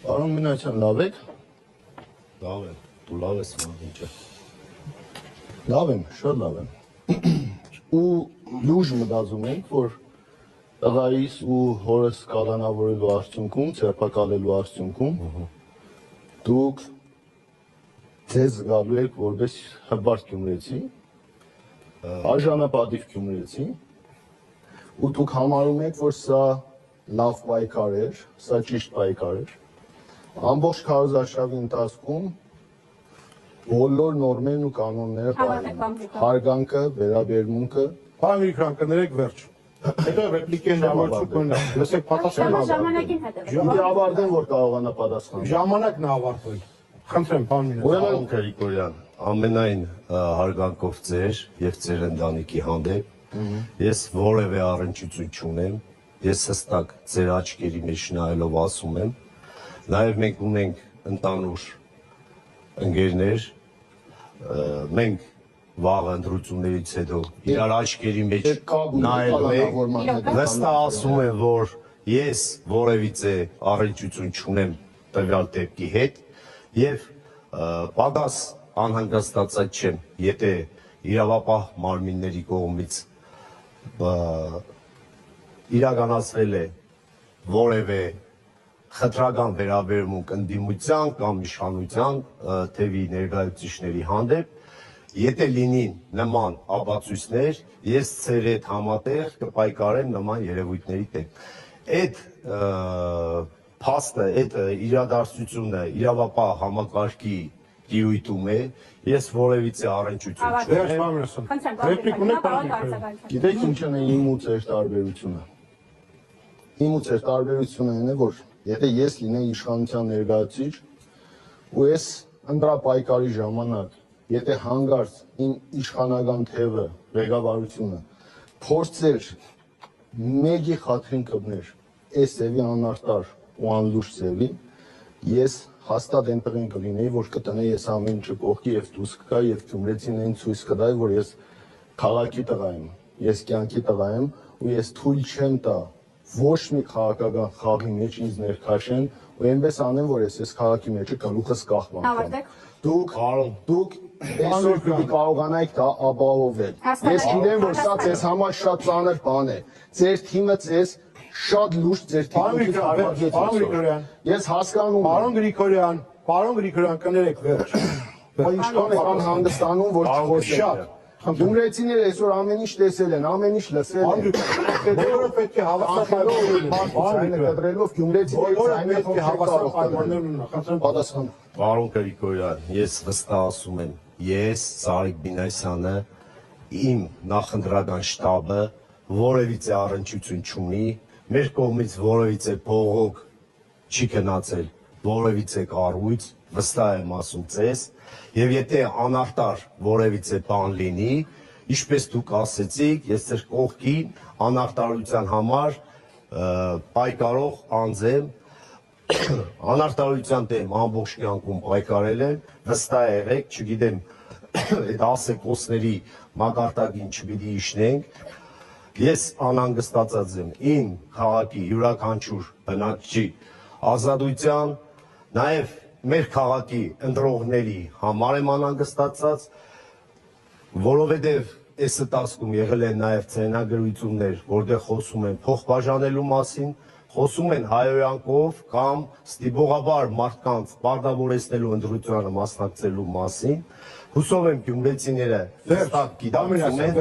Պարոն Մինասյան, լավ եք։ Լավ եմ, դու լավ ես ինչ է։ Լավ եմ, շատ լավ եմ։ Ու լուժ մտածում ենք, որ տղայիս ու հորս կալանավորելու արդյունքում, ձերբակալելու արդյունքում դուք ձեզ զգալու եք որպես հպարտ գյումրեցի, արժանապատիվ գյումրեցի, ու դուք համարում եք, որ սա լավ պայքար էր, սա ճիշտ պայքար էր։ Ամբողջ քարոզարշավի ընթացքում բոլոր նորմերն ու կանոնները պահել, հարգանքը, վերաբերմունքը։ Պարոն Գրիգորյան, կներեք վերջ։ Հետո ռեպլիկեն ժամանակություն կունենա։ Լսեք պատասխանը։ Ժամանակին հետևեք։ Պիտի ավարտեմ, որ կարողանա պատասխանել։ Ժամանակն է ավարտվել։ Խնդրեմ, պարոն Մինասյան։ Պարոն Գրիգորյան, ամենայն հարգանքով ձեր եւ ձեր ընտանիքի հանդեպ ես որևէ առնչություն չունեմ, ես հստակ ձեր աչքերի մեջ նայելով ասում եմ, նաեւ մենք ունենք ընդանուր ընկերներ, մենք վաղ ընտրություններից հետո իրար աչքերի մեջ նայելու ենք, վստահ ասում եմ, որ ես որևիցե առնչություն չունեմ տվյալ դեպքի հետ եւ պակաս անհանգստացած չեմ, եթե իրավապահ մարմինների կողմից իրականացվել է որևէ խտրական վերաբերմունք ընդդիմության կամ իշխանության թևի ներկայացուցիչների հանդեպ, եթե լինին նման ապացույցներ, ես ձեր հետ համատեղ կպայքարեմ նման երևույթների դեմ։ Այդ փաստը, այդ իրադարձությունը իրավապահ համակարգի դիրույթում է, ես որևիցե առնչություն Վերջ, չունեմ։ պարոն Մինասյան։ Ռեպլիկ ունեք, պարոն Գրիգորյան։ Գիտեք ինչն է իմ ու ձեր տարբերությունը։ Իմ ու ձեր տարբերությունը այն է, որ եթե ես լինեի իշխանության ներկայացուցիչ ու ես ընտրապայքարի ժամանակ, եթե հանգարց իմ իշխանական թևը, ղեկավարությունը փորձեր մեկի խաթրին կպներ այս ձևի անարտար ու անլուրջ ձևի, ես հաստատ այնտեղին կլինեի, որ կտնեի ես ամեն ինչը կողքի եւ դուրս կգա եւ գյումրեցիներին ցույց կտայի, որ ես քաղաքի տղա եմ, ես կյանքի տղա եմ ու ես թույլ չեմ տա ոչ մի քաղաքական խաղի մեջ ինձ ներքաշեն ու այնպես անեմ, որ ես քաղաքի մեջը գլուխս կախվեմ։ Դուք այսօր պիտի կարողանայիք դա ապահովել։ Ես գիտեմ, որ սա ձեզ համար շատ ծանր բան է։ Ձեր թիմը ձեզ շատ լուրջ ձեր թիմի Պարոն Գրիգորյան։ Ես հասկանում եմ։ Պարոն Գրիգորյան, կներեք վերջ։ Ինչքան է անհանգստանում, որ Շատ։ Գյումրեցիները այսօր ամեն ինչ տեսել են, ամեն ինչ լսել են։ Բոլորը պետք է հավասար կտրելով գյումրեցիները պետք է հավասար պայմաններ ունենա։ Խնդրեմ պատասխան։ Պարոն Գրիգորյան, ես վստահ ասում եմ, ես Սարիկ Մինասյանը, իմ նախընտրական շտաբը որևիցե առնչություն չունի, մեր կողմից որևիցե փողոք չի գնացել, որևիցե կառույց, վստահ եմ ասում ձեզ, եւ եթե անարտար որևիցե բան լինի, ինչպես դուք ասեցիք, ես ձեր կողքին անարտարության համար պայքարող անձ եմ, անարտարության դեմ ամբողջ կյանքում պայքարել եմ, վստահ եղեք, չգիտեմ, այդ ասեկոսների մակարդակին չպիտի իջնենք, ես անհանգստացած եմ իմ քաղաքի յուրաքանչյուր բնակչի ազատության, նաև մեր քաղաքի ընտրողների համար եմ անհանգստացած, որովհետև այս ընթացքում եղել են նաև ցենագրություններ, որտեղ խոսում են փոխբաժանելու մասին, խոսում են հայոյանքով կամ ստիպողաբար մարդկանց պարտավորեցնելու ընտրությանը մասնակցելու մասին, հուսով եմ գյումրեցիները հստակ գիտակցում են